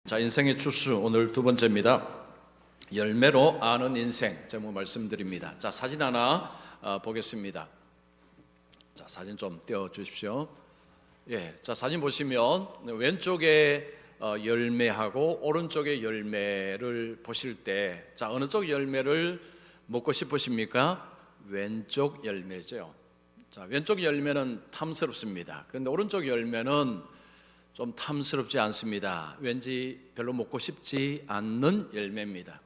자, 인생의 추수 오늘 두 번째입니다. 열매로 아는 인생 제목 말씀드립니다. 자, 사진 하나 보겠습니다. 자, 사진 좀 띄워 주십시오. 예, 자, 사진 보시면 왼쪽에 열매하고 오른쪽에 열매를 보실 때, 자, 어느 쪽 열매를 먹고 싶으십니까? 왼쪽 열매죠. 자, 왼쪽 열매는 탐스럽습니다. 그런데 오른쪽 열매는 좀 탐스럽지 않습니다. 왠지 별로 먹고 싶지 않는 열매입니다.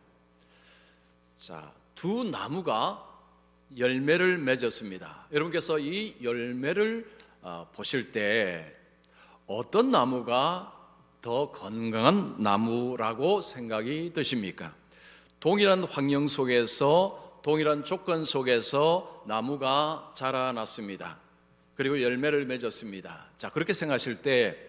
자, 두 나무가 열매를 맺었습니다. 여러분께서 이 열매를 보실 때 어떤 나무가 더 건강한 나무라고 생각이 드십니까? 동일한 환경 속에서, 동일한 조건 속에서 나무가 자라났습니다. 그리고 열매를 맺었습니다. 자, 그렇게 생각하실 때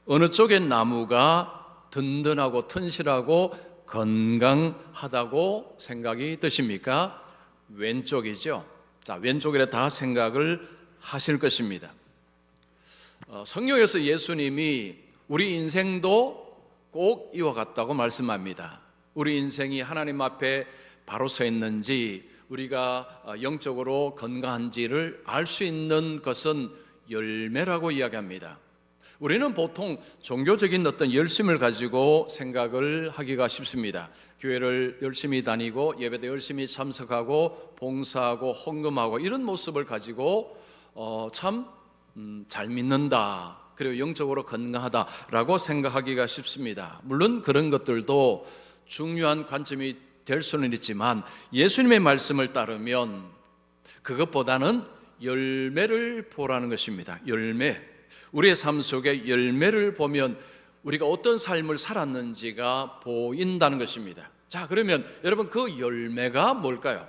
어느 쪽의 나무가 든든하고 튼실하고 건강하다고 생각이 드십니까? 왼쪽이죠. 자, 왼쪽이라 다 생각을 하실 것입니다. 성경에서 예수님이 우리 인생도 꼭 이와 같다고 말씀합니다. 우리 인생이 하나님 앞에 바로 서 있는지, 우리가 영적으로 건강한지를 알 수 있는 것은 열매라고 이야기합니다. 우리는 보통 종교적인 어떤 열심을 가지고 생각을 하기가 쉽습니다. 교회를 열심히 다니고 예배도 열심히 참석하고 봉사하고 헌금하고 이런 모습을 가지고 참 잘 믿는다, 그리고 영적으로 건강하다라고 생각하기가 쉽습니다. 물론 그런 것들도 중요한 관점이 될 수는 있지만 예수님의 말씀을 따르면 그것보다는 열매를 보라는 것입니다. 열매. 우리의 삶 속에 열매를 보면 우리가 어떤 삶을 살았는지가 보인다는 것입니다. 자, 그러면 여러분, 그 열매가 뭘까요?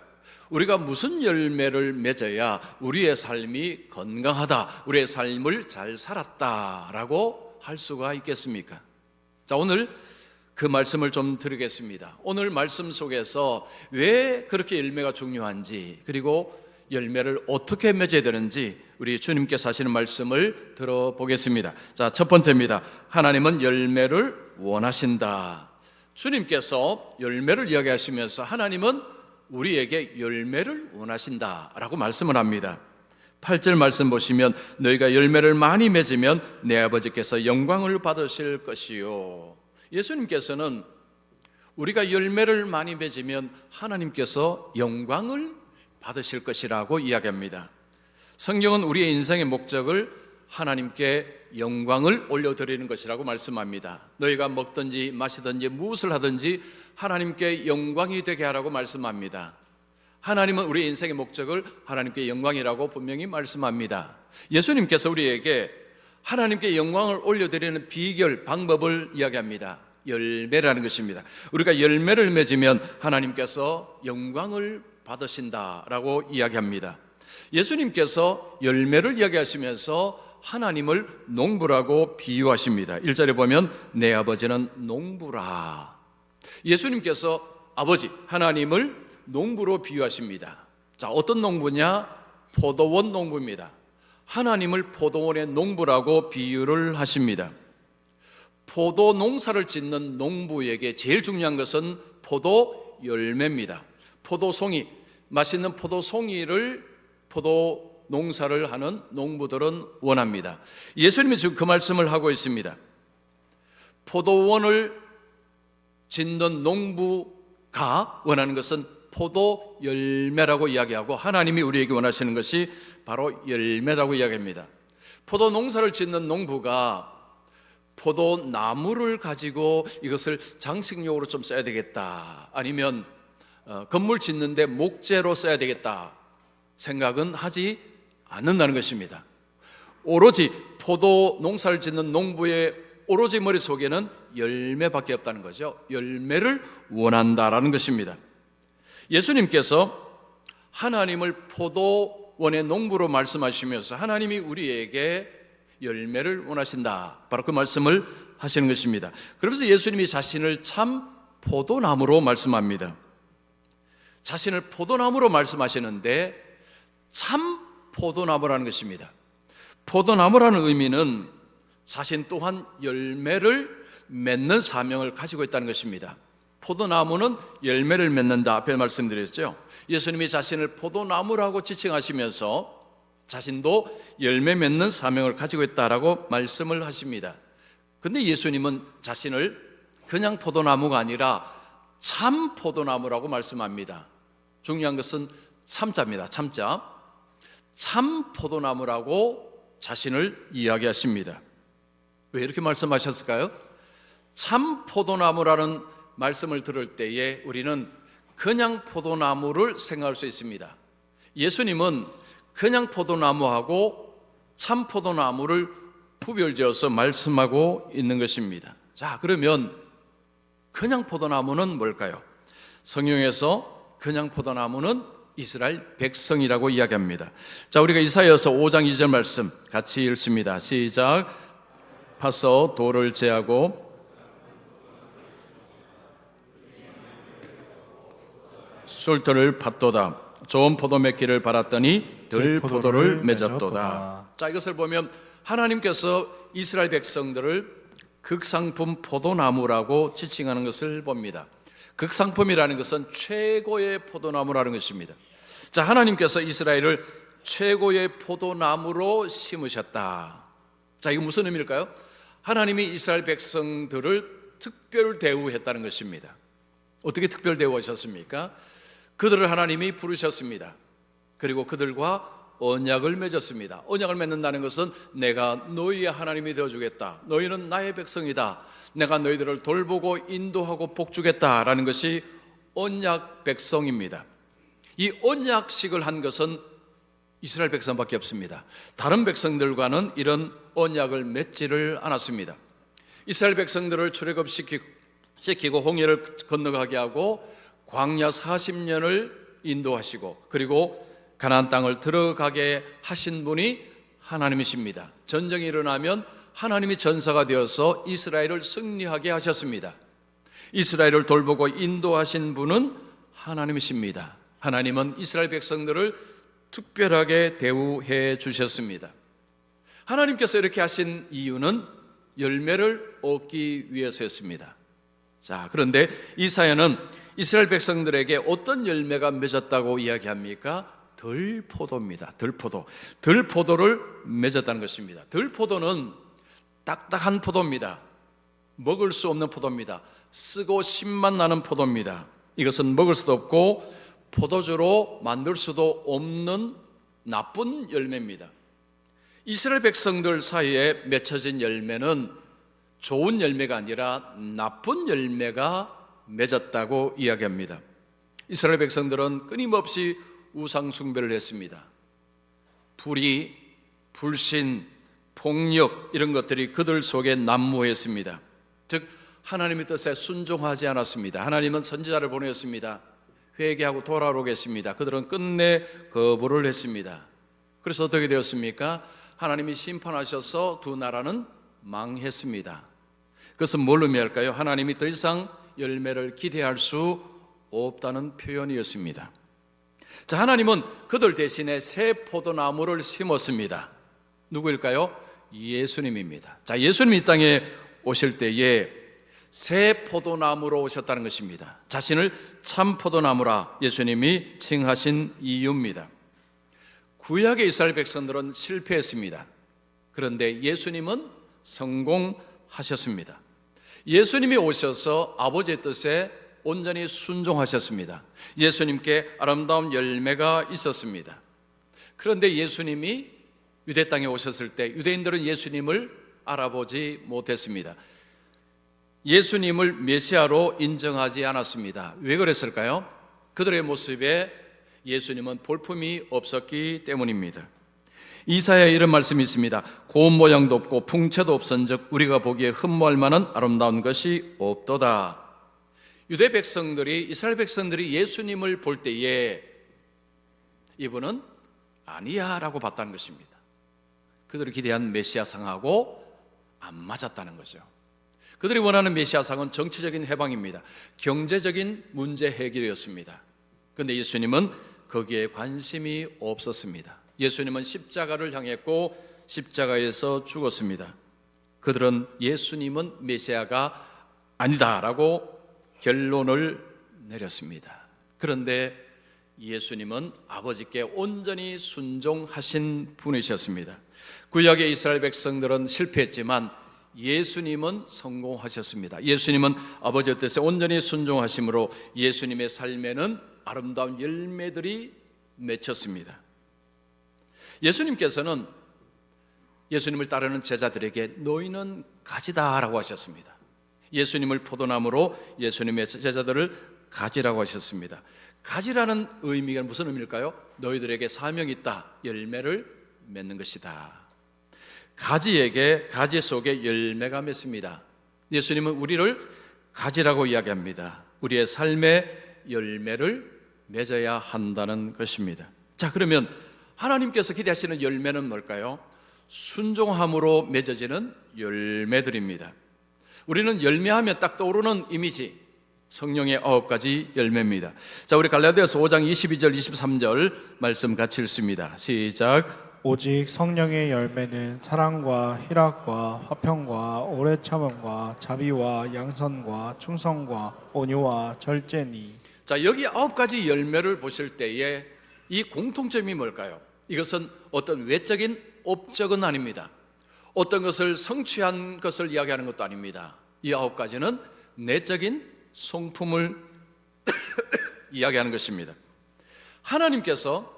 우리가 무슨 열매를 맺어야 우리의 삶이 건강하다, 우리의 삶을 잘 살았다라고 할 수가 있겠습니까? 자, 오늘 그 말씀을 좀 드리겠습니다. 오늘 말씀 속에서 왜 그렇게 열매가 중요한지, 그리고 열매를 어떻게 맺어야 되는지 우리 주님께서 하시는 말씀을 들어보겠습니다. 자, 첫 번째입니다. 하나님은 열매를 원하신다. 주님께서 열매를 이야기하시면서 하나님은 우리에게 열매를 원하신다라고 말씀을 합니다. 8절 말씀 보시면 너희가 열매를 많이 맺으면 내 아버지께서 영광을 받으실 것이요. 예수님께서는 우리가 열매를 많이 맺으면 하나님께서 영광을 받으실 것이라고 이야기합니다. 성경은 우리의 인생의 목적을 하나님께 영광을 올려드리는 것이라고 말씀합니다. 너희가 먹든지 마시든지 무엇을 하든지 하나님께 영광이 되게 하라고 말씀합니다. 하나님은 우리의 인생의 목적을 하나님께 영광이라고 분명히 말씀합니다. 예수님께서 우리에게 하나님께 영광을 올려드리는 비결, 방법을 이야기합니다. 열매라는 것입니다. 우리가 열매를 맺으면 하나님께서 영광을 받으신다라고 이야기합니다. 예수님께서 열매를 이야기하시면서 하나님을 농부라고 비유하십니다. 1절에 보면 내 아버지는 농부라. 예수님께서 아버지 하나님을 농부로 비유하십니다. 자, 어떤 농부냐? 포도원 농부입니다. 하나님을 포도원의 농부라고 비유를 하십니다. 포도 농사를 짓는 농부에게 제일 중요한 것은 포도 열매입니다. 포도송이, 맛있는 포도송이를 포도 농사를 하는 농부들은 원합니다. 예수님이 지금 그 말씀을 하고 있습니다. 포도원을 짓는 농부가 원하는 것은 포도 열매라고 이야기하고 하나님이 우리에게 원하시는 것이 바로 열매라고 이야기합니다. 포도 농사를 짓는 농부가 포도나무를 가지고 이것을 장식용으로 좀 써야 되겠다, 아니면 건물 짓는데 목재로 써야 되겠다 생각은 하지 않는다는 것입니다. 오로지 포도 농사를 짓는 농부의 오로지 머릿속에는 열매밖에 없다는 거죠. 열매를 원한다라는 것입니다. 예수님께서 하나님을 포도원의 농부로 말씀하시면서 하나님이 우리에게 열매를 원하신다, 바로 그 말씀을 하시는 것입니다. 그러면서 예수님이 자신을 참 포도나무로 말씀합니다. 자신을 포도나무로 말씀하시는데 참 포도나무라는 것입니다. 포도나무라는 의미는 자신 또한 열매를 맺는 사명을 가지고 있다는 것입니다. 포도나무는 열매를 맺는다, 앞에 말씀드렸죠. 예수님이 자신을 포도나무라고 지칭하시면서 자신도 열매 맺는 사명을 가지고 있다라고 말씀을 하십니다. 근데 예수님은 자신을 그냥 포도나무가 아니라 참 포도나무라고 말씀합니다. 중요한 것은 참자입니다. 참자. 참 포도나무라고 자신을 이야기하십니다. 왜 이렇게 말씀하셨을까요? 참 포도나무라는 말씀을 들을 때에 우리는 그냥 포도나무를 생각할 수 있습니다. 예수님은 그냥 포도나무하고 참 포도나무를 구별지어서 말씀하고 있는 것입니다. 자, 그러면 그냥 포도나무는 뭘까요? 성경에서 그냥 포도나무는 이스라엘 백성이라고 이야기합니다. 자, 우리가 이사야서 5장 2절 말씀 같이 읽습니다. 시작. 파서 돌을 제하고 술터를 팠도다. 좋은 포도 맺기를 바랐더니 들 포도를 맺었도다. 자, 이것을 보면 하나님께서 이스라엘 백성들을 극상품 포도나무라고 지칭하는 것을 봅니다. 극상품이라는 것은 최고의 포도나무라는 것입니다. 자, 하나님께서 이스라엘을 최고의 포도나무로 심으셨다. 자, 이거 무슨 의미일까요? 하나님이 이스라엘 백성들을 특별 대우했다는 것입니다. 어떻게 특별 대우하셨습니까? 그들을 하나님이 부르셨습니다. 그리고 그들과 언약을 맺었습니다. 언약을 맺는다는 것은 내가 너희의 하나님이 되어주겠다. 너희는 나의 백성이다. 내가 너희들을 돌보고 인도하고 복주겠다라는 것이 언약 백성입니다. 이 언약식을 한 것은 이스라엘 백성밖에 없습니다. 다른 백성들과는 이런 언약을 맺지를 않았습니다. 이스라엘 백성들을 출애굽시키고 홍해를 건너가게 하고 광야 40년을 인도하시고 그리고 가나안 땅을 들어가게 하신 분이 하나님이십니다. 전쟁이 일어나면 하나님이 전사가 되어서 이스라엘을 승리하게 하셨습니다. 이스라엘을 돌보고 인도하신 분은 하나님이십니다. 하나님은 이스라엘 백성들을 특별하게 대우해 주셨습니다. 하나님께서 이렇게 하신 이유는 열매를 얻기 위해서였습니다. 자, 그런데 이사야는 이스라엘 백성들에게 어떤 열매가 맺었다고 이야기합니까? 들포도입니다. 들포도. 들포도를 맺었다는 것입니다. 들포도는 딱딱한 포도입니다. 먹을 수 없는 포도입니다. 쓰고 신맛 나는 포도입니다. 이것은 먹을 수도 없고 포도주로 만들 수도 없는 나쁜 열매입니다. 이스라엘 백성들 사이에 맺혀진 열매는 좋은 열매가 아니라 나쁜 열매가 맺었다고 이야기합니다. 이스라엘 백성들은 끊임없이 우상 숭배를 했습니다. 불의, 불신, 폭력 이런 것들이 그들 속에 난무했습니다. 즉 하나님의 뜻에 순종하지 않았습니다. 하나님은 선지자를 보내었습니다. 회개하고 돌아오겠습니다. 그들은 끝내 거부를 했습니다. 그래서 어떻게 되었습니까? 하나님이 심판하셔서 두 나라는 망했습니다. 그것은 뭘 의미할까요? 하나님이 더 이상 열매를 기대할 수 없다는 표현이었습니다. 자, 하나님은 그들 대신에 새 포도나무를 심었습니다. 누구일까요? 예수님입니다. 자, 예수님이 이 땅에 오실 때에 새 포도나무로 오셨다는 것입니다. 자신을 참 포도나무라 예수님이 칭하신 이유입니다. 구약의 이스라엘 백성들은 실패했습니다. 그런데 예수님은 성공하셨습니다. 예수님이 오셔서 아버지의 뜻에 온전히 순종하셨습니다. 예수님께 아름다운 열매가 있었습니다. 그런데 예수님이 유대 땅에 오셨을 때 유대인들은 예수님을 알아보지 못했습니다. 예수님을 메시아로 인정하지 않았습니다. 왜 그랬을까요? 그들의 모습에 예수님은 볼품이 없었기 때문입니다. 이사야에 이런 말씀이 있습니다. 고운 모양도 없고 풍채도 없은즉 우리가 보기에 흠모할 만한 아름다운 것이 없도다. 유대 백성들이, 이스라엘 백성들이 예수님을 볼 때에 이분은 아니야 라고 봤다는 것입니다. 그들이 기대한 메시아상하고 안 맞았다는 거죠. 그들이 원하는 메시아상은 정치적인 해방입니다. 경제적인 문제 해결이었습니다. 그런데 예수님은 거기에 관심이 없었습니다. 예수님은 십자가를 향했고 십자가에서 죽었습니다. 그들은 예수님은 메시아가 아니다라고 결론을 내렸습니다. 그런데 예수님은 아버지께 온전히 순종하신 분이셨습니다. 구약의 이스라엘 백성들은 실패했지만 예수님은 성공하셨습니다. 예수님은 아버지의 뜻에 온전히 순종하심으로 예수님의 삶에는 아름다운 열매들이 맺혔습니다. 예수님께서는 예수님을 따르는 제자들에게 너희는 가지다라고 하셨습니다. 예수님을 포도나무로 예수님의 제자들을 가지라고 하셨습니다. 가지라는 의미가 무슨 의미일까요? 너희들에게 사명이 있다, 열매를 맺는 것이다. 가지에게 가지 속에 열매가 맺습니다. 예수님은 우리를 가지라고 이야기합니다. 우리의 삶에 열매를 맺어야 한다는 것입니다. 자, 그러면 하나님께서 기대하시는 열매는 뭘까요? 순종함으로 맺어지는 열매들입니다. 우리는 열매하면 딱 떠오르는 이미지, 성령의 9가지 열매입니다. 자, 우리 갈라디아서 5장 22절 23절 말씀 같이 읽습니다. 시작. 오직 성령의 열매는 사랑과 희락과 화평과 오래 참음과 자비와 양선과 충성과 온유와 절제니. 자, 여기 9가지 열매를 보실 때에 이 공통점이 뭘까요? 이것은 어떤 외적인 업적은 아닙니다. 어떤 것을 성취한 것을 이야기하는 것도 아닙니다. 이 9가지는 내적인 성품을 이야기하는 것입니다. 하나님께서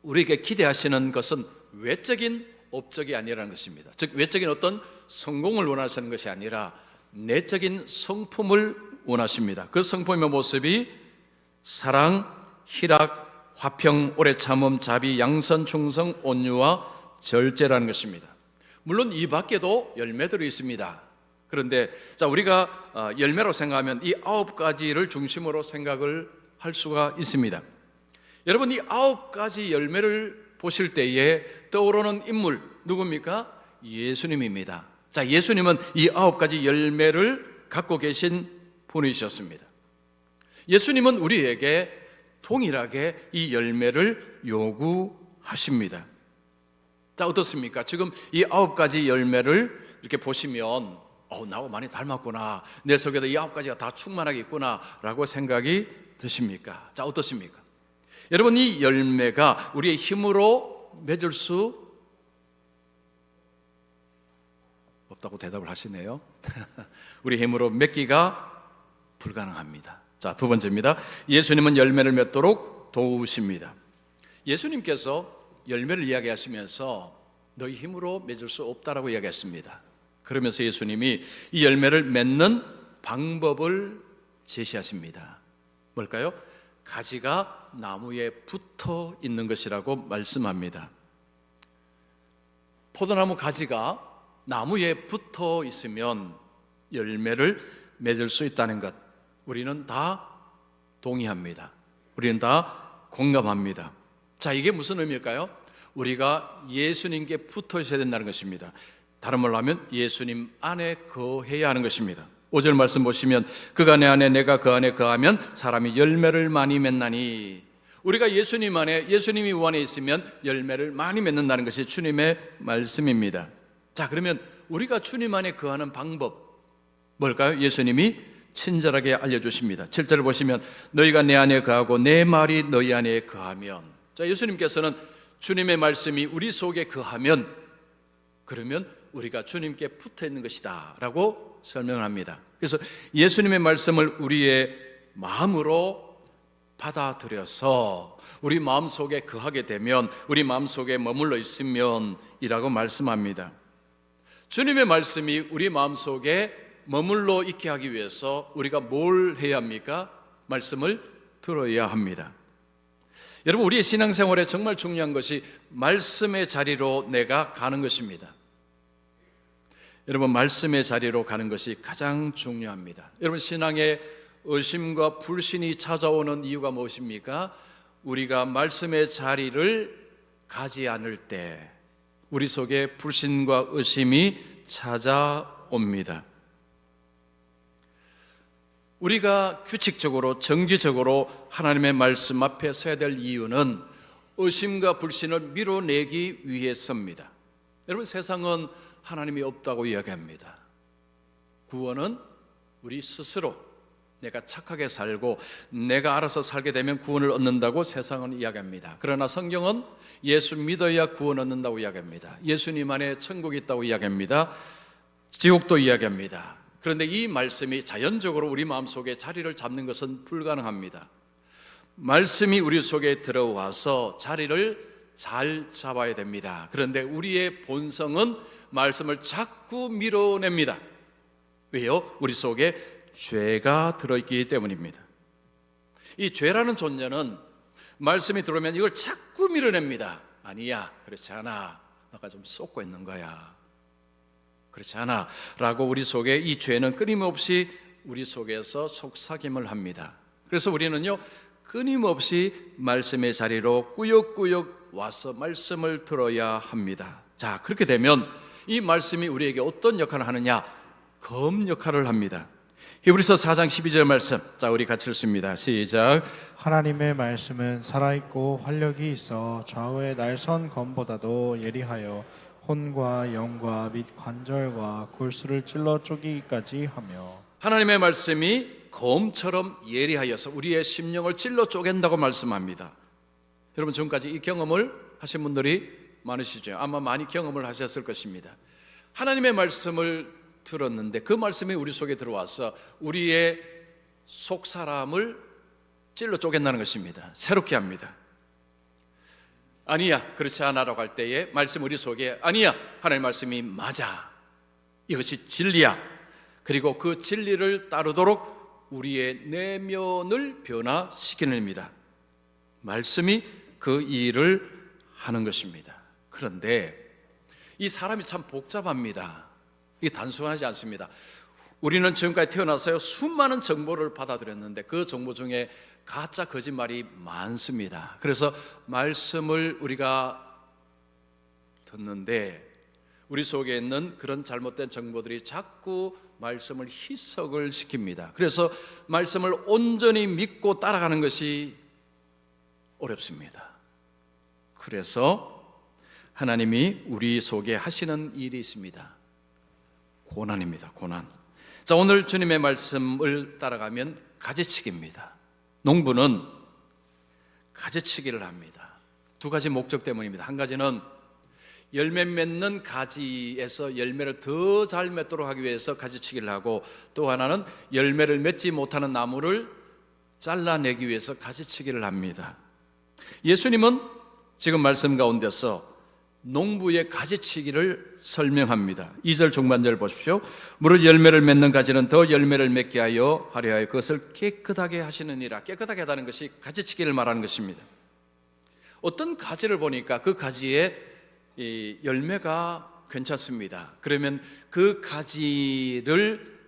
우리에게 기대하시는 것은 외적인 업적이 아니라는 것입니다. 즉 외적인 어떤 성공을 원하시는 것이 아니라 내적인 성품을 원하십니다. 그 성품의 모습이 사랑, 희락, 화평, 오래 참음, 자비, 양선, 충성, 온유와 절제라는 것입니다. 물론 이 밖에도 열매들이 있습니다. 그런데 자, 우리가 열매로 생각하면 이 9가지를 중심으로 생각을 할 수가 있습니다. 여러분, 이 9가지 열매를 보실 때에 떠오르는 인물 누굽니까? 예수님입니다. 자, 예수님은 이 9가지 열매를 갖고 계신 분이셨습니다. 예수님은 우리에게 동일하게 이 열매를 요구하십니다. 자, 어떻습니까? 지금 이 9가지 열매를 이렇게 보시면 나하고 많이 닮았구나, 내 속에도 이 9가지가 다 충만하게 있구나 라고 생각이 드십니까? 자, 어떻습니까? 여러분, 이 열매가 우리의 힘으로 맺을 수 없다고 대답을 하시네요. 우리 힘으로 맺기가 불가능합니다. 자, 두 번째입니다. 예수님은 열매를 맺도록 도우십니다. 예수님께서 열매를 이야기하시면서 너희 힘으로 맺을 수 없다라고 이야기했습니다. 그러면서 예수님이 이 열매를 맺는 방법을 제시하십니다. 뭘까요? 가지가 나무에 붙어 있는 것이라고 말씀합니다. 포도나무 가지가 나무에 붙어 있으면 열매를 맺을 수 있다는 것, 우리는 다 동의합니다. 우리는 다 공감합니다. 자, 이게 무슨 의미일까요? 우리가 예수님께 붙어 있어야 된다는 것입니다. 다른 말로 하면 예수님 안에 거해야 하는 것입니다. 5절 말씀 보시면 그가 내 안에 내가 그 안에 거하면 사람이 열매를 많이 맺나니. 우리가 예수님 안에, 예수님이 우 안에 있으면 열매를 많이 맺는다는 것이 주님의 말씀입니다. 자, 그러면 우리가 주님 안에 거하는 방법 뭘까요? 예수님이 친절하게 알려주십니다. 7절을 보시면 너희가 내 안에 거하고 내 말이 너희 안에 거하면. 자, 예수님께서는 주님의 말씀이 우리 속에 거하면, 그러면 우리가 주님께 붙어 있는 것이다 라고 설명을 합니다. 그래서 예수님의 말씀을 우리의 마음으로 받아들여서 우리 마음속에 거하게 되면, 우리 마음속에 머물러 있으면 이라고 말씀합니다. 주님의 말씀이 우리 마음속에 머물러 있게 하기 위해서 우리가 뭘 해야 합니까? 말씀을 들어야 합니다. 여러분, 우리의 신앙생활에 정말 중요한 것이 말씀의 자리로 내가 가는 것입니다. 여러분, 말씀의 자리로 가는 것이 가장 중요합니다. 여러분, 신앙에 의심과 불신이 찾아오는 이유가 무엇입니까? 우리가 말씀의 자리를 가지 않을 때 우리 속에 불신과 의심이 찾아옵니다. 우리가 규칙적으로 정기적으로 하나님의 말씀 앞에 서야 될 이유는 의심과 불신을 밀어내기 위해서입니다. 여러분, 세상은 하나님이 없다고 이야기합니다. 구원은 우리 스스로 내가 착하게 살고 내가 알아서 살게 되면 구원을 얻는다고 세상은 이야기합니다. 그러나 성경은 예수 믿어야 구원 얻는다고 이야기합니다. 예수님 안에 천국이 있다고 이야기합니다. 지옥도 이야기합니다. 그런데 이 말씀이 자연적으로 우리 마음속에 자리를 잡는 것은 불가능합니다. 말씀이 우리 속에 들어와서 자리를 잘 잡아야 됩니다. 그런데 우리의 본성은 말씀을 자꾸 밀어냅니다. 왜요? 우리 속에 죄가 들어있기 때문입니다. 이 죄라는 존재는 말씀이 들어오면 이걸 자꾸 밀어냅니다. 아니야, 그렇지 않아, 너가 좀 쏟고 있는 거야, 그렇지 않아 라고 우리 속에 이 죄는 끊임없이 우리 속에서 속삭임을 합니다. 그래서 우리는요, 끊임없이 말씀의 자리로 꾸역꾸역 와서 말씀을 들어야 합니다. 자, 그렇게 되면 이 말씀이 우리에게 어떤 역할을 하느냐? 검 역할을 합니다. 히브리서 4장 12절 말씀, 자, 우리 같이 읽습니다. 시작. 하나님의 말씀은 살아있고 활력이 있어 좌우의 날선 검보다도 예리하여 혼과 영과 및 관절과 골수를 찔러 쪼개기까지 하며. 하나님의 말씀이 검처럼 예리하여서 우리의 심령을 찔러 쪼갠다고 말씀합니다. 여러분, 지금까지 이 경험을 하신 분들이 많으시죠? 아마 많이 경험을 하셨을 것입니다. 하나님의 말씀을 들었는데 그 말씀이 우리 속에 들어와서 우리의 속 사람을 찔러 쪼갠다는 것입니다. 새롭게 합니다. 아니야, 그렇지 않아라고 할 때에 말씀 우리 속에 아니야, 하나님의 말씀이 맞아, 이것이 진리야, 그리고 그 진리를 따르도록 우리의 내면을 변화시키는 일입니다. 말씀이 그 일을 하는 것입니다. 그런데 이 사람이 참 복잡합니다. 이게 단순하지 않습니다. 우리는 지금까지 태어나서요, 수많은 정보를 받아들였는데 그 정보 중에 가짜 거짓말이 많습니다. 그래서 말씀을 우리가 듣는데 우리 속에 있는 그런 잘못된 정보들이 자꾸 말씀을 희석을 시킵니다. 그래서 말씀을 온전히 믿고 따라가는 것이 어렵습니다. 그래서 하나님이 우리 속에 하시는 일이 있습니다. 고난입니다. 고난. 자, 오늘 주님의 말씀을 따라가면 가지치기입니다. 농부는 가지치기를 합니다. 두 가지 목적 때문입니다. 한 가지는 열매 맺는 가지에서 열매를 더 잘 맺도록 하기 위해서 가지치기를 하고, 또 하나는 열매를 맺지 못하는 나무를 잘라내기 위해서 가지치기를 합니다. 예수님은 지금 말씀 가운데서 농부의 가지치기를 설명합니다. 2절 중반절 보십시오. 무릇 열매를 맺는 가지는 더 열매를 맺게 하려 그것을 깨끗하게 하시느니라. 깨끗하게 하다는 것이 가지치기를 말하는 것입니다. 어떤 가지를 보니까 그 가지에 이 열매가 괜찮습니다. 그러면 그 가지를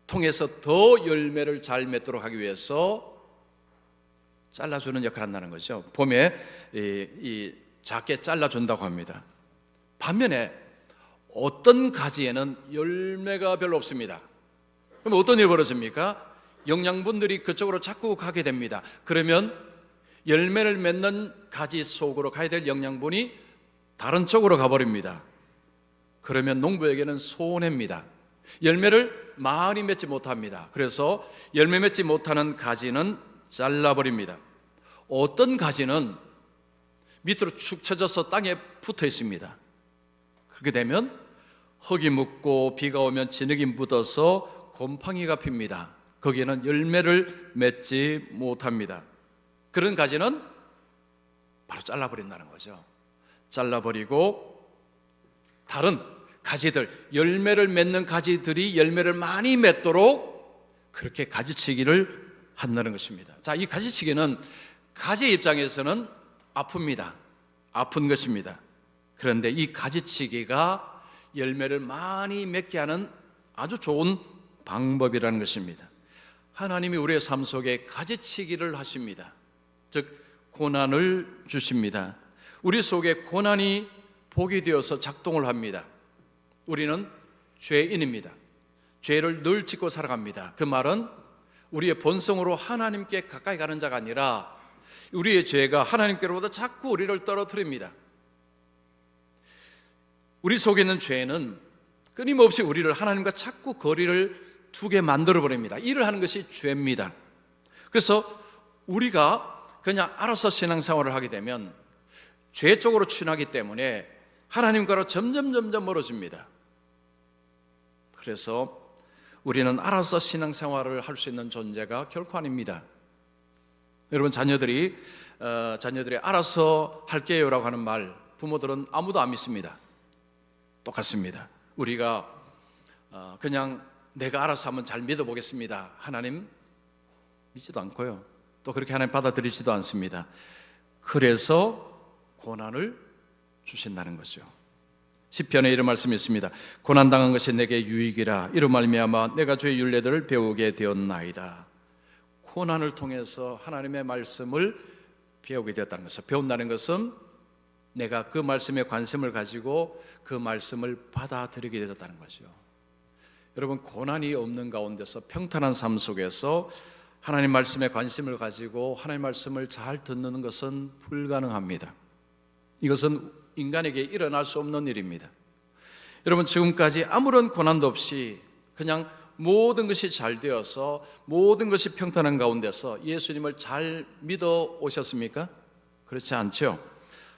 통해서 더 열매를 잘 맺도록 하기 위해서 잘라주는 역할을 한다는 거죠. 봄에 작게 잘라준다고 합니다. 반면에 어떤 가지에는 열매가 별로 없습니다. 그럼 어떤 일이 벌어집니까? 영양분들이 그쪽으로 자꾸 가게 됩니다. 그러면 열매를 맺는 가지 속으로 가야 될 영양분이 다른 쪽으로 가버립니다. 그러면 농부에게는 손해입니다. 열매를 많이 맺지 못합니다. 그래서 열매 맺지 못하는 가지는 잘라버립니다. 어떤 가지는 밑으로 축 처져서 땅에 붙어 있습니다. 그렇게 되면 흙이 묻고 비가 오면 진흙이 묻어서 곰팡이가 핍니다. 거기에는 열매를 맺지 못합니다. 그런 가지는 바로 잘라버린다는 거죠. 잘라버리고 다른 가지들, 열매를 맺는 가지들이 열매를 많이 맺도록 그렇게 가지치기를 한다는 것입니다. 자, 이 가지치기는 가지의 입장에서는 아픕니다. 아픈 것입니다. 그런데 이 가지치기가 열매를 많이 맺게 하는 아주 좋은 방법이라는 것입니다. 하나님이 우리의 삶 속에 가지치기를 하십니다. 즉 고난을 주십니다. 우리 속에 고난이 복이 되어서 작동을 합니다. 우리는 죄인입니다. 죄를 늘 짓고 살아갑니다. 그 말은 우리의 본성으로 하나님께 가까이 가는 자가 아니라 우리의 죄가 하나님께로부터 자꾸 우리를 떨어뜨립니다. 우리 속에 있는 죄는 끊임없이 우리를 하나님과 자꾸 거리를 두게 만들어버립니다. 일을 하는 것이 죄입니다. 그래서 우리가 그냥 알아서 신앙생활을 하게 되면 죄 쪽으로 추진하기 때문에 하나님과로 점점 멀어집니다. 그래서 우리는 알아서 신앙생활을 할 수 있는 존재가 결코 아닙니다. 여러분, 자녀들이 알아서 할게요라고 하는 말, 부모들은 아무도 안 믿습니다. 똑같습니다. 우리가 그냥 내가 알아서 한번 잘 믿어보겠습니다. 하나님 믿지도 않고요. 또 그렇게 하나님 받아들이지도 않습니다. 그래서 고난을 주신다는 거죠. 시편에 이런 말씀이 있습니다. 고난당한 것이 내게 유익이라. 이로 말미암아 내가 주의 율례들을 배우게 되었나이다. 고난을 통해서 하나님의 말씀을 배우게 되었다는 것을, 배운다는 것은 내가 그 말씀에 관심을 가지고 그 말씀을 받아들이게 되었다는 거죠. 여러분, 고난이 없는 가운데서 평탄한 삶 속에서 하나님 말씀에 관심을 가지고 하나님 말씀을 잘 듣는 것은 불가능합니다. 이것은 인간에게 일어날 수 없는 일입니다. 여러분, 지금까지 아무런 고난도 없이 그냥 모든 것이 잘 되어서 모든 것이 평탄한 가운데서 예수님을 잘 믿어 오셨습니까? 그렇지 않죠.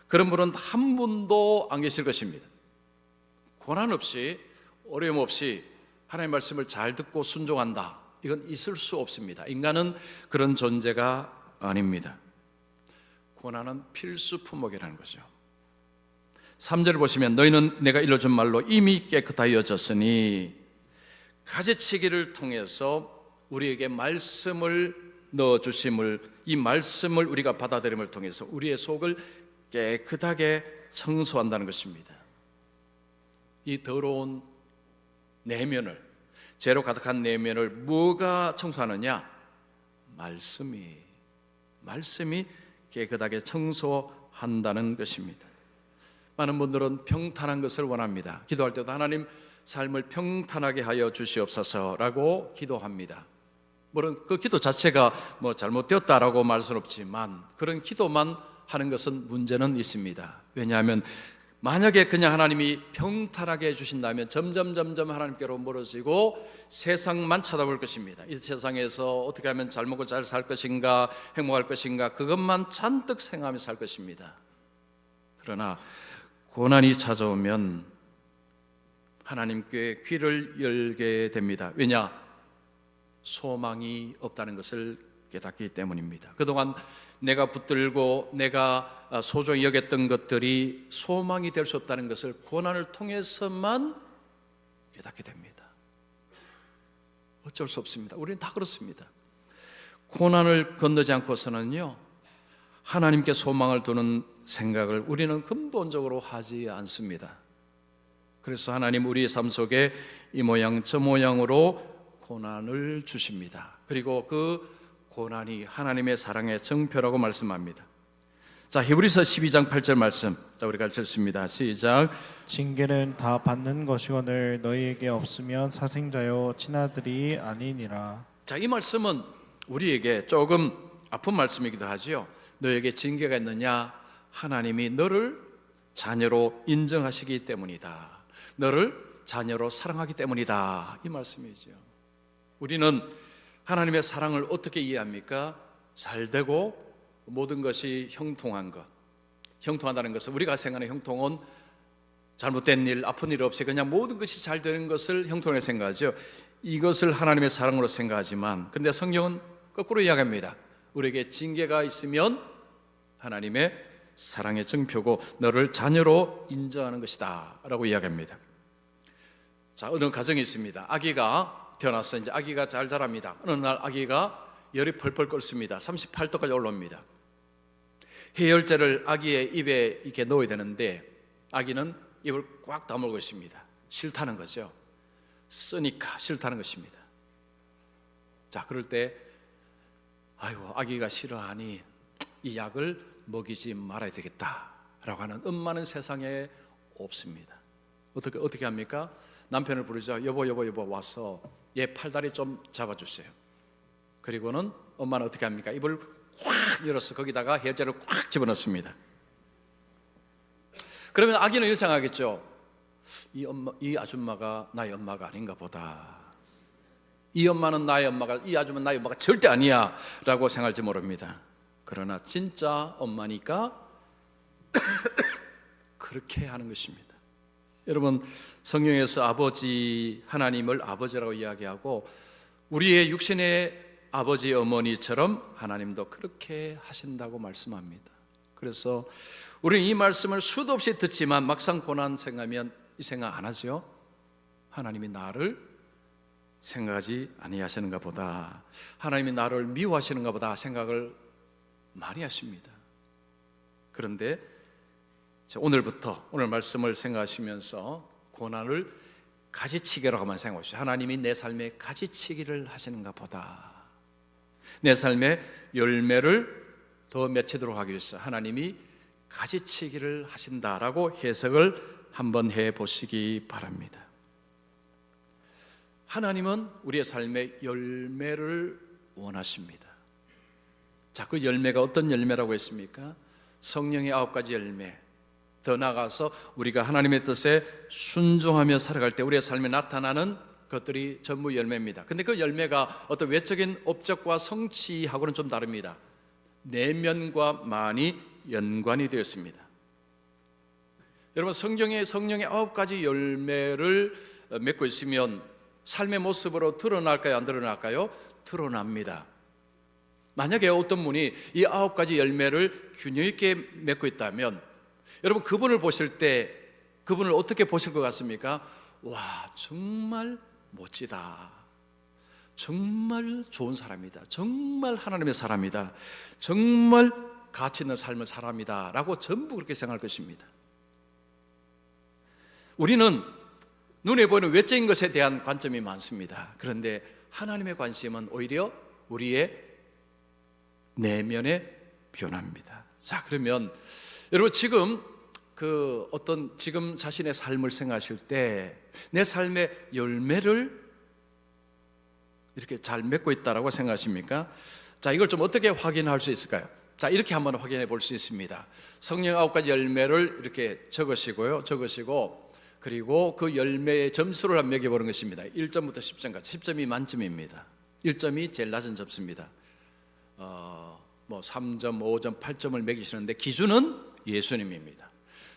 그런 분은 한 분도 안 계실 것입니다. 고난 없이, 어려움 없이 하나님의 말씀을 잘 듣고 순종한다, 이건 있을 수 없습니다. 인간은 그런 존재가 아닙니다. 고난은 필수 품목이라는 거죠. 3절을 보시면 너희는 내가 일러준 말로 이미 깨끗하여졌으니, 가지치기를 통해서 우리에게 말씀을 넣어주심을, 이 말씀을 우리가 받아들임을 통해서 우리의 속을 깨끗하게 청소한다는 것입니다. 이 더러운 내면을, 죄로 가득한 내면을 뭐가 청소하느냐? 말씀이 깨끗하게 청소한다는 것입니다. 많은 분들은 평탄한 것을 원합니다. 기도할 때도 하나님 삶을 평탄하게 하여 주시옵소서라고 기도합니다. 물론 그 기도 자체가 잘못되었다라고 말 수는 없지만 그런 기도만 하는 것은 문제는 있습니다. 왜냐하면 만약에 그냥 하나님이 평탄하게 해주신다면 점점 하나님께로 멀어지고 세상만 쳐다볼 것입니다. 이 세상에서 어떻게 하면 잘 먹고 잘 살 것인가, 행복할 것인가, 그것만 잔뜩 생각하며 살 것입니다. 그러나 고난이 찾아오면 하나님께 귀를 열게 됩니다. 왜냐? 소망이 없다는 것을 깨닫기 때문입니다. 그동안 내가 붙들고 내가 소중히 여겼던 것들이 소망이 될 수 없다는 것을 고난을 통해서만 깨닫게 됩니다. 어쩔 수 없습니다. 우리는 다 그렇습니다. 고난을 건너지 않고서는요, 하나님께 소망을 두는 생각을 우리는 근본적으로 하지 않습니다. 그래서 하나님 우리의 삶 속에 이 모양 저 모양으로 고난을 주십니다. 그리고 그 고난이 하나님의 사랑의 증표라고 말씀합니다. 자, 히브리서 12장 8절 말씀, 우리 같이 읽습니다. 시작. 징계는 다 받는 것이거늘 너희에게 없으면 사생자요 친아들이 아니니라. 자, 이 말씀은 우리에게 조금 아픈 말씀이기도 하지요. 너에게 징계가 있느냐? 하나님이 너를 자녀로 인정하시기 때문이다. 너를 자녀로 사랑하기 때문이다. 이 말씀이죠. 우리는 하나님의 사랑을 어떻게 이해합니까? 잘되고 모든 것이 형통한 것. 형통하다는 것은 우리가 생각하는 형통은 잘못된 일, 아픈 일 없이 그냥 모든 것이 잘 되는 것을 형통하게 생각하죠. 이것을 하나님의 사랑으로 생각하지만, 그런데 성경은 거꾸로 이야기합니다. 우리에게 징계가 있으면 하나님의 사랑의 증표고 너를 자녀로 인정하는 것이다 라고 이야기합니다. 자, 어느 가정이 있습니다. 아기가 태어나서 이제 아기가 잘 자랍니다. 어느 날 아기가 열이 펄펄 끓습니다. 38도까지 올라옵니다. 해열제를 아기의 입에 이렇게 넣어야 되는데 아기는 입을 꽉 다물고 있습니다. 싫다는 거죠. 쓰니까 싫다는 것입니다. 자, 그럴 때 아이고, 아기가 싫어하니 이 약을 먹이지 말아야 되겠다라고 하는 엄마는 세상에 없습니다. 어떻게 합니까? 남편을 부르죠. 여보 와서 얘 팔다리 좀 잡아주세요. 그리고는 엄마는 어떻게 합니까? 입을 꽉 열어서 거기다가 해열제를 꽉 집어넣습니다. 그러면 아기는 이렇게 생각하겠죠. 이 아줌마가 나의 엄마가 아닌가 보다. 이 엄마는 나의 엄마가, 이 아줌마는 나의 엄마가 절대 아니야 라고 생각할지 모릅니다. 그러나 진짜 엄마니까 그렇게 하는 것입니다. 여러분, 성경에서 아버지 하나님을 아버지라고 이야기하고 우리의 육신의 아버지 어머니처럼 하나님도 그렇게 하신다고 말씀합니다. 그래서 우리는 이 말씀을 수도 없이 듣지만 막상 고난 생각하면 이 생각 안 하죠. 하나님이 나를 생각하지 아니하시는가 보다, 하나님이 나를 미워하시는가 보다 생각을 많이 하십니다. 그런데 오늘부터 오늘 말씀을 생각하시면서 고난을 가지치기라고만 생각하십시오. 하나님이 내 삶에 가지치기를 하시는가 보다, 내 삶의 열매를 더 맺히도록 하기 위해서 하나님이 가지치기를 하신다라고 해석을 한번 해보시기 바랍니다. 하나님은 우리의 삶의 열매를 원하십니다. 자, 그 열매가 어떤 열매라고 했습니까? 성령의 9가지 열매, 더 나아가서 우리가 하나님의 뜻에 순종하며 살아갈 때 우리의 삶에 나타나는 것들이 전부 열매입니다. 근데 그 열매가 어떤 외적인 업적과 성취하고는 좀 다릅니다. 내면과 많이 연관이 되었습니다. 여러분, 성경의 성령의 9가지 열매를 맺고 있으면 삶의 모습으로 드러날까요? 안 드러날까요? 드러납니다. 만약에 어떤 분이 이 9가지 열매를 균형 있게 맺고 있다면 여러분, 그분을 보실 때 그분을 어떻게 보실 것 같습니까? 와, 정말 멋지다, 정말 좋은 사람이다, 정말 하나님의 사람이다, 정말 가치 있는 삶을 사람이다 라고 전부 그렇게 생각할 것입니다. 우리는 눈에 보이는 외적인 것에 대한 관점이 많습니다. 그런데 하나님의 관심은 오히려 우리의 내면의 변화입니다. 자, 그러면 여러분, 지금 지금 자신의 삶을 생각하실 때 내 삶의 열매를 이렇게 잘 맺고 있다라고 생각하십니까? 자, 이걸 좀 어떻게 확인할 수 있을까요? 자, 이렇게 한번 확인해 볼 수 있습니다. 성령 9가지 열매를 이렇게 적으시고 그리고 그 열매의 점수를 한번 매겨보는 것입니다. 1점부터 10점까지. 10점이 만점입니다. 1점이 제일 낮은 점수입니다. 3점, 5점, 8점을 매기시는데 기준은 예수님입니다.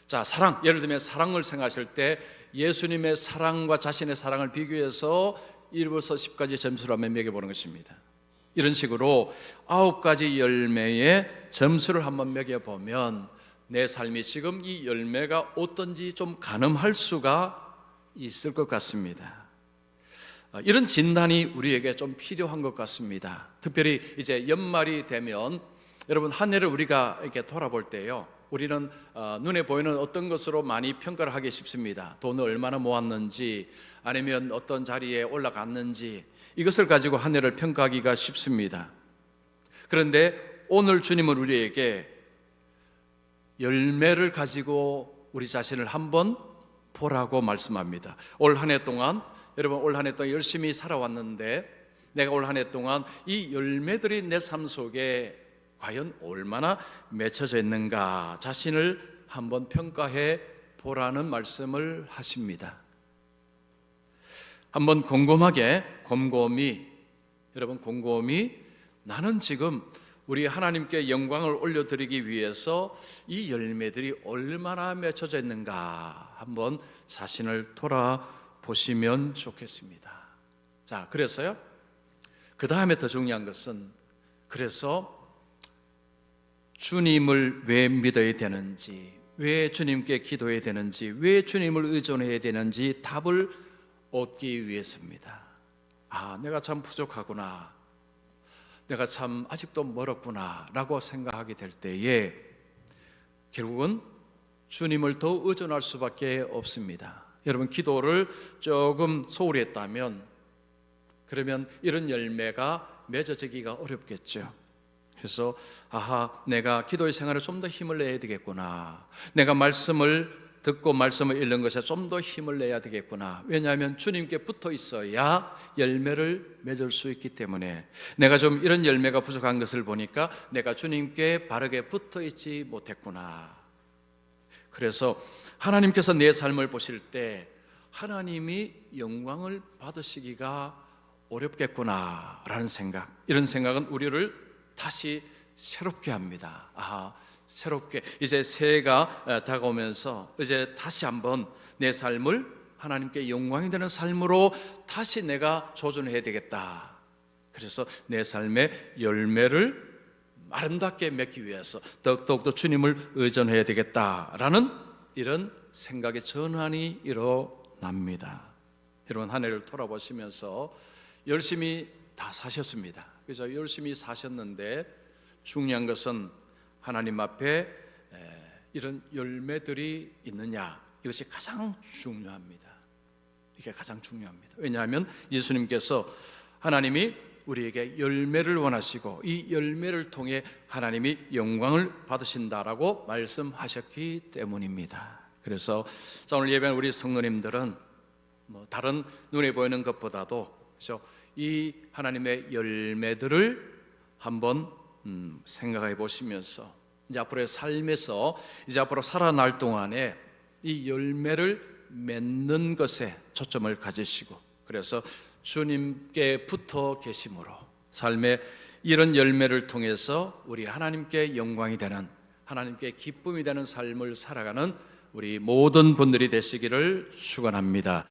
자, 사랑, 예를 들면 사랑을 생각하실 때 예수님의 사랑과 자신의 사랑을 비교해서 1부터 10까지 점수를 한번 매겨보는 것입니다. 이런 식으로 9가지 열매의 점수를 한번 매겨보면 내 삶이 지금 이 열매가 어떤지 좀 가늠할 수가 있을 것 같습니다. 이런 진단이 우리에게 좀 필요한 것 같습니다. 특별히 이제 연말이 되면 여러분, 한 해를 우리가 이렇게 돌아볼 때요, 우리는 눈에 보이는 어떤 것으로 많이 평가를 하기 쉽습니다. 돈을 얼마나 모았는지, 아니면 어떤 자리에 올라갔는지, 이것을 가지고 한 해를 평가하기가 쉽습니다. 그런데 오늘 주님은 우리에게 열매를 가지고 우리 자신을 한번 보라고 말씀합니다. 올 한 해 동안, 여러분, 올 한 해 동안 열심히 살아왔는데 내가 올 한 해 동안 이 열매들이 내 삶 속에 과연 얼마나 맺혀져 있는가 자신을 한번 평가해 보라는 말씀을 하십니다. 한번 곰곰이 나는 지금 우리 하나님께 영광을 올려드리기 위해서 이 열매들이 얼마나 맺혀져 있는가 한번 자신을 돌아보시면 좋겠습니다. 자, 그래서요, 그 다음에 더 중요한 것은, 그래서 주님을 왜 믿어야 되는지, 왜 주님께 기도해야 되는지, 왜 주님을 의존해야 되는지 답을 얻기 위해서입니다. 아, 내가 참 부족하구나, 내가 참 아직도 멀었구나 라고 생각하게 될 때에 결국은 주님을 더 의존할 수밖에 없습니다. 여러분, 기도를 조금 소홀히 했다면 그러면 이런 열매가 맺어지기가 어렵겠죠. 그래서 내가 기도의 생활에 좀 더 힘을 내야 되겠구나, 내가 말씀을 듣고 말씀을 읽는 것에 좀 더 힘을 내야 되겠구나. 왜냐하면 주님께 붙어 있어야 열매를 맺을 수 있기 때문에, 내가 좀 이런 열매가 부족한 것을 보니까 내가 주님께 바르게 붙어 있지 못했구나. 그래서 하나님께서 내 삶을 보실 때 하나님이 영광을 받으시기가 어렵겠구나라는 생각, 이런 생각은 우리를 다시 새롭게 합니다. 새롭게 이제 새해가 다가오면서 이제 다시 한번 내 삶을 하나님께 영광이 되는 삶으로 다시 내가 조준해야 되겠다. 그래서 내 삶의 열매를 아름답게 맺기 위해서 더욱더 주님을 의존해야 되겠다라는 이런 생각의 전환이 일어납니다. 여러분, 한 해를 돌아보시면서 열심히 다 사셨습니다. 그래서 열심히 사셨는데 중요한 것은 하나님 앞에 이런 열매들이 있느냐, 이것이 가장 중요합니다. 이게 가장 중요합니다. 왜냐하면 예수님께서 하나님이 우리에게 열매를 원하시고 이 열매를 통해 하나님이 영광을 받으신다라고 말씀하셨기 때문입니다. 그래서 오늘 예배한 우리 성도님들은 다른 눈에 보이는 것보다도 이 하나님의 열매들을 한번 생각해 보시면서 이제 앞으로의 삶에서 이제 앞으로 살아날 동안에 이 열매를 맺는 것에 초점을 가지시고, 그래서 주님께 붙어 계심으로 삶의 이런 열매를 통해서 우리 하나님께 영광이 되는, 하나님께 기쁨이 되는 삶을 살아가는 우리 모든 분들이 되시기를 축원합니다.